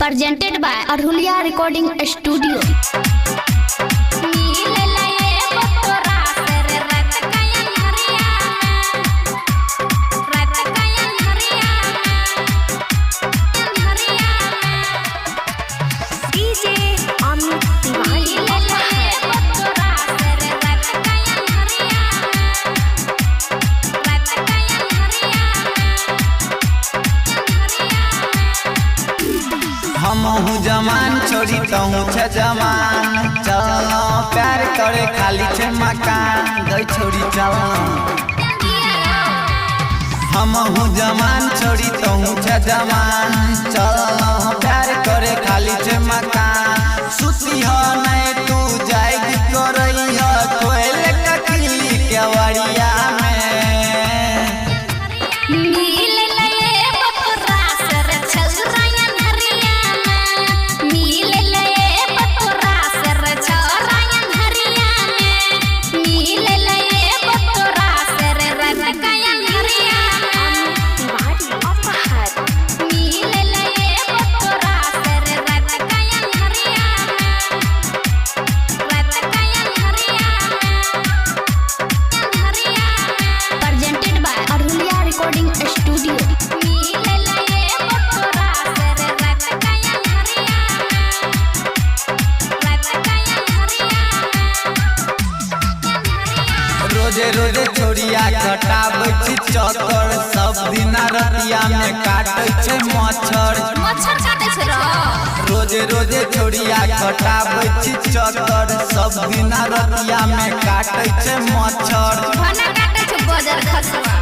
presented by Arhulia Recording Studio. हमहू जमान छोड़ी तहू छ जमान चल प्यार करे खाली छे मकान गई छोड़ी चल हमहू जमान छोड़ी तहू छ जमान चल प्यार करे खाली छे मकान सुती हो नहीं तू जाएगी करई हो कोयले कखली केवड़िया में रोजे रोजे छोड़िया कटाबै छी चक्कर सब दिन रतिया में काटै छै मच्छर काटे छै रोजे रोजे छोड़िया कटाबै छी चक्कर सब दिन रतिया में काटै छै मच्छर खाना काटे छै बजर खसवा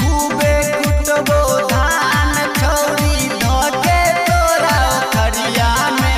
खूबे कुटबो धान छौरी धके तोरा खरिया में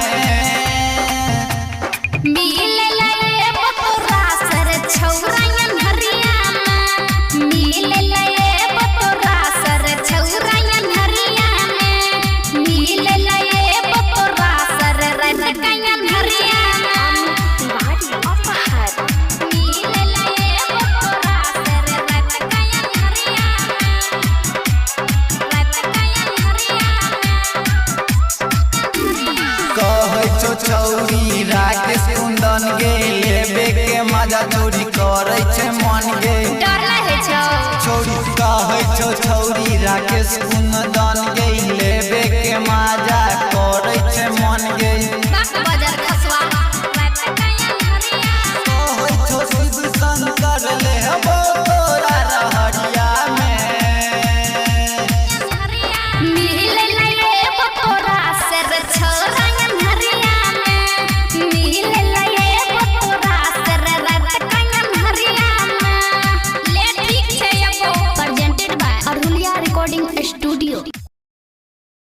छौरी राकेश कुंदन गे लेबे के मजा चोरी करे छे मन गे डर लागे छौ छोरी कहै छौ छौरी राकेश कुंदन गे लेबे के मजा